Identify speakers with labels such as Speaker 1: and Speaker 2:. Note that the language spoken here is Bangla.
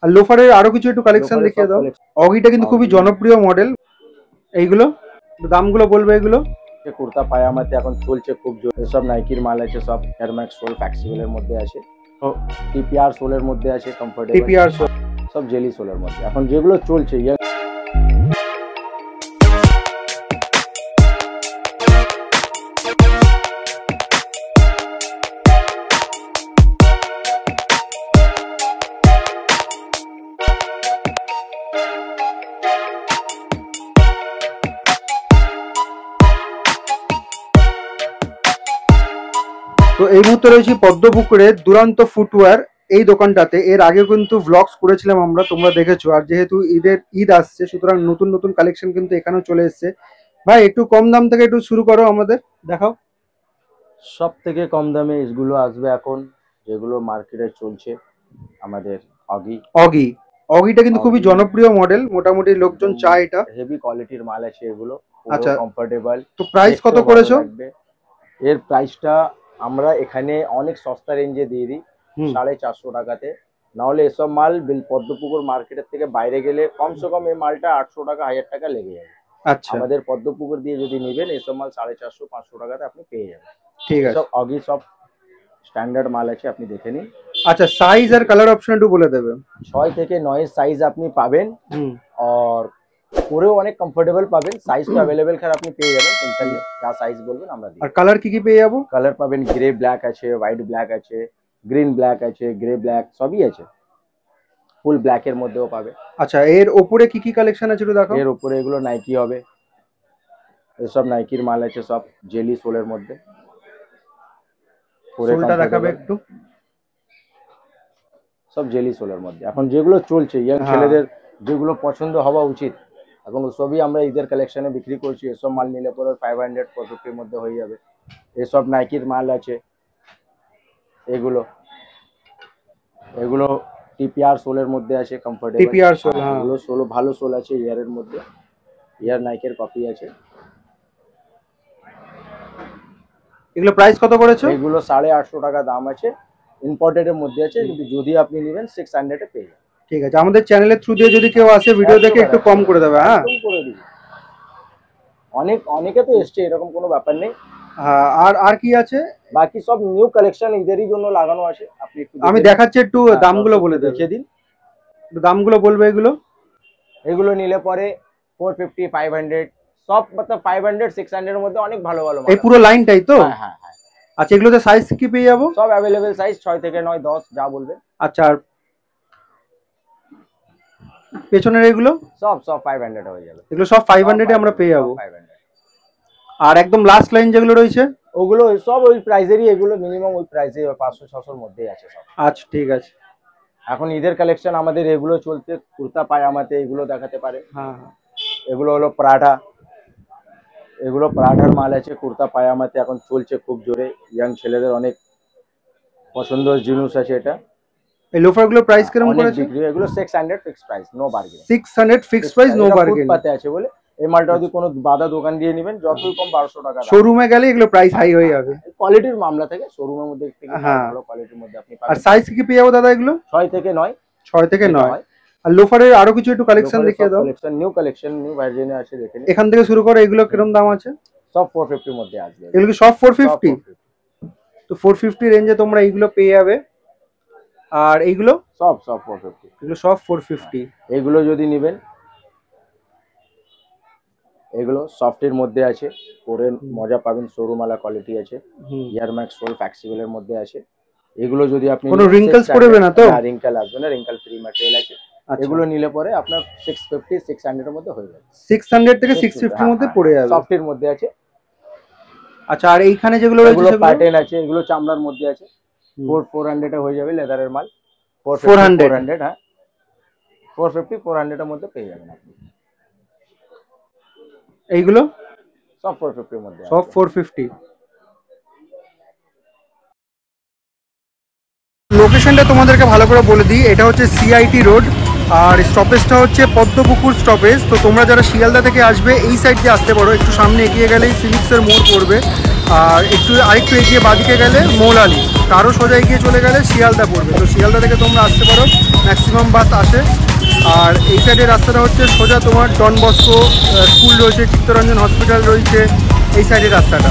Speaker 1: আর লোফারের আরো কিছু একটু কালেকশন দেখিয়ে দাও। অগিটা কিন্তু খুবই জনপ্রিয় মডেল। এইগুলো দামগুলো বলবে এগুলো?
Speaker 2: কুর্তা পায়জামাতে এখন চলছে খুব জোরে, সব নাইকির মাল আছে, সব এয়ার ম্যাক্স সোল ফ্লেক্সিবলের মধ্যে আছে, টিপিআর সোলের মধ্যে আছে, কমফোর্টেবল
Speaker 1: টিপিআর সোল,
Speaker 2: সব জেলি সোলের মধ্যে এখন যেগুলো চলছে।
Speaker 1: তো এই মুহূর্তে রয়েছে পদ্মপুকুরের দুরান্ত ফুটওয়্যার এই দোকানটাতে। এর আগে কিন্তু ব্লগস করেছিলাম আমরা, তোমরা দেখেছো। আর যেহেতু ঈদ আসছে, সুতরাং নতুন নতুন কালেকশন কিন্তু এখানেও চলে এসছে। ভাই একটু কম দাম থেকে একটু শুরু করো, আমাদের দেখাও।
Speaker 2: সব থেকে কম দামে এগুলো আসবে এখন, যেগুলো মার্কেটে চলছে আমাদের
Speaker 1: অগিটা কিন্তু খুবই জনপ্রিয় মডেল, মোটামুটি লোকজন চায় এটা।
Speaker 2: হেভি কোয়ালিটির মাল আছে এগুলো,
Speaker 1: আচ্ছা
Speaker 2: কমফোর্টেবল।
Speaker 1: তো প্রাইস কত করেছো?
Speaker 2: এর প্রাইসটা আমরা এখানে অনেক সস্তা রেঞ্জে দিয়ে দিই, 450 টাকাতে। নাহলে এসব মাল পদ্মপুকুর মার্কেটের থেকে বাইরে গেলে কমসে কম এই মালটা 800 টাকা 1000 টাকা লেগে যাবে।
Speaker 1: আচ্ছা
Speaker 2: আমাদের পদ্মপুকুর দিয়ে যদি নেবেন এসব মাল 450-500 টাকাতে আপনি পেয়ে যাবেন।
Speaker 1: ঠিক আছে,
Speaker 2: সব অগি সব স্ট্যান্ডার্ড মাল আছে, আপনি দেখে নিন।
Speaker 1: আচ্ছা সাইজ আর কালার অপশন একটু বলে দেবেন।
Speaker 2: 6 থেকে 9 সাইজ আপনি পাবেন, আর পরেও অনেক কমফোর্টেবল পাবেন। সাইজ তো अवेलेबल খার আপনি পেয়ে যাবেন, টেনশন নেই, যা সাইজ বলবেন আমরা দিই।
Speaker 1: আর কালার কি কি পেয়ে যাবো?
Speaker 2: কালার পাবেন গ্রে ব্ল্যাক আছে, হোয়াইট ব্ল্যাক আছে, গ্রিন ব্ল্যাক আছে, গ্রে ব্ল্যাক সবই আছে, ফুল ব্ল্যাক এর মধ্যেও পাবে।
Speaker 1: আচ্ছা এর উপরে কি কি কালেকশন আছে একটু দেখাও।
Speaker 2: এর উপরে এগুলো নাইকি হবে, এসব নাইকির মাল আছে, সব জেলি সোলের মধ্যে।
Speaker 1: সোলটা দেখাবে একটু।
Speaker 2: সব জেলি সোলের মধ্যে এখন যেগুলো চলছে, ইয়াং ছেলেদের যেগুলো পছন্দ হওয়া উচিত, এখন সবই আমরা ঈদের কালেকশনে বিক্রি করছি। এসব মাল নিলে পরে 500-450 এর মধ্যে হয়ে যাবে। এসব নাইকির মাল আছে, এগুলো টিপিআর সোলের মধ্যে আছে, কমফোর্টেবল
Speaker 1: টিপিআর সোল,
Speaker 2: এগুলো সোল ভালো সোল আছে, ইয়ারের মধ্যে ইয়ার নাইকের কপি আছে।
Speaker 1: এগুলো প্রাইস কত করেছো?
Speaker 2: এগুলো 850 টাকা দাম আছে, ইম্পোর্টেড এর মধ্যে আছে, কিন্তু যদি আপনি নেবেন 600 এ পেয়ে যাবেন।
Speaker 1: ঠিক আছে, আমাদের চ্যানেলের থ্রু দিয়ে যদি কেউ আসে ভিডিও দেখে একটু কম করে দেবে। হ্যাঁ
Speaker 2: করে দিই, অনেকে তো এসছে, এরকম কোনো ব্যাপার নেই।
Speaker 1: আর কি আছে?
Speaker 2: বাকি সব নিউ কালেকশন ঈদেরই জন্য লাগানো আছে। আপনি একটু
Speaker 1: আমি দেখাচ্ছি, একটু দামগুলো বলে দেখিয়ে দিন। দামগুলো বলবে এগুলো
Speaker 2: নিলে পরে 450 500 সব, मतलब 500 600 এর মধ্যে অনেক ভালো ভালো
Speaker 1: এই পুরো লাইনটাই তো?
Speaker 2: হ্যাঁ।
Speaker 1: আচ্ছা এগুলোতে সাইজ কি পেয়ে যাবো?
Speaker 2: সব अवेलेबल সাইজ 6 থেকে 9 10 যা বলবেন।
Speaker 1: আচ্ছা আর পেছনের এগুলো
Speaker 2: সব 500 হয়ে যাবে।
Speaker 1: এগুলো সব 500 এ আমরা পেয়ে যাবো। আর একদম লাস্ট লাইন যেগুলো রয়েছে
Speaker 2: ওগুলো সব ওই প্রাইসেরই, এগুলো মিনিমাম ওই প্রাইসে 500-600 এর মধ্যেই আছে সব।
Speaker 1: আচ্ছা ঠিক আছে,
Speaker 2: এখন ঈদের কালেকশন আমাদের এগুলো চলতে, কুর্তা পায়জামাতে এগুলো দেখাতে পারে।
Speaker 1: হ্যাঁ
Speaker 2: এগুলো হলো প্রাডা, এগুলো প্রাডার মাল আছে, কুর্তা পায়জামাতে এখন চলছে খুব জোরে, ইয়াং ছেলেদের অনেক পছন্দের জিনিস আছে এটা।
Speaker 1: এই লোফারগুলো প্রাইস কিরকম করেছে?
Speaker 2: এগুলো 600 fixed price, no bargain.
Speaker 1: 600 fixed price, no bargain.
Speaker 2: পাতে আছে বলে এই মালটা যদি কোনো বাদা দোকান দিয়ে নেবেন যতই কম 1200 টাকা,
Speaker 1: শোরুমে গেলে এগুলো প্রাইস হাই হয়ে যাবে।
Speaker 2: কোয়ালিটির মামলা থেকে শোরুমের মধ্যে থেকে ভালো কোয়ালিটির মধ্যে আপনি পাবেন।
Speaker 1: আর সাইজ কি পেয়ে যাবো দাদা এগুলো?
Speaker 2: 6 থেকে 9।
Speaker 1: 6 থেকে 9। আর লোফারের আরো কিছু একটু কালেকশন দেখিয়ে দাও।
Speaker 2: কালেকশন নিউ ভার্জনে আছে, দেখেন।
Speaker 1: এখান থেকে শুরু করে এগুলো কিরকম দাম আছে?
Speaker 2: সব 450 এর মধ্যে আসবে।
Speaker 1: এগুলো কি সব 450? তো 450 রেঞ্জে তোমরা এইগুলো পেয়ে যাবে। আর এইগুলো
Speaker 2: সব 450,
Speaker 1: এগুলো সব 450।
Speaker 2: এগুলো যদি নেবেন, এগুলো সফটের মধ্যে আছে, পরে মজা পাবেন, শোরুম वाला কোয়ালিটি আছে, এয়ার ম্যাক্স সোল ফ্লেক্সিবলের মধ্যে আছে। এগুলো যদি আপনি
Speaker 1: কোনো রিঙ্কেলস পড়বে না তো?
Speaker 2: না, রিঙ্কেল আসবে না, রিঙ্কেল ফ্রি ম্যাটেরিয়াল আছে। এগুলো নিলে পরে আপনার 650-600 এর মধ্যে হয়ে যাবে। 600
Speaker 1: থেকে 650 এর মধ্যে পড়ে যাবে,
Speaker 2: সফটের মধ্যে আছে।
Speaker 1: আচ্ছা আর এইখানে যেগুলো রয়েছে
Speaker 2: সেগুলো প্যাটার্ন আছে, এগুলো চামড়ার মধ্যে আছে, 400 এ হয়ে যাবে, লেদারের মাল। 400 হ্যাঁ, 450-400 এর মধ্যে পেয়ে যাবেন আপনি।
Speaker 1: এইগুলো
Speaker 2: সব 450 এর মধ্যে,
Speaker 1: সব 450। লোকেশনটা তোমাদেরকে ভালো করে বলে দিই, এটা হচ্ছে সিআইটি রোড, আর স্টপেজটা হচ্ছে পদ্মপুকুর স্টপেজ। তো তোমরা যারা শিয়ালদা থেকে আসবে এই সাইড দিয়ে আসতে পারো, একটু সামনে এগিয়ে গেলেই ফিনিক্সের মোড় পড়বে, আর আরেকটু এগিয়ে বাদিকে গেলে মৌলালি, তারও সোজা এগিয়ে চলে গেলে শিয়ালদা পড়বে। তো শিয়ালদা থেকে তোমরা আসতে পারো, ম্যাক্সিমাম বাস আসে। আর এই সাইডের রাস্তাটা হচ্ছে সোজা তোমার ডন বস্কো স্কুল রয়েছে, চিত্তরঞ্জন হসপিটাল রয়েছে, এই সাইডের রাস্তাটা।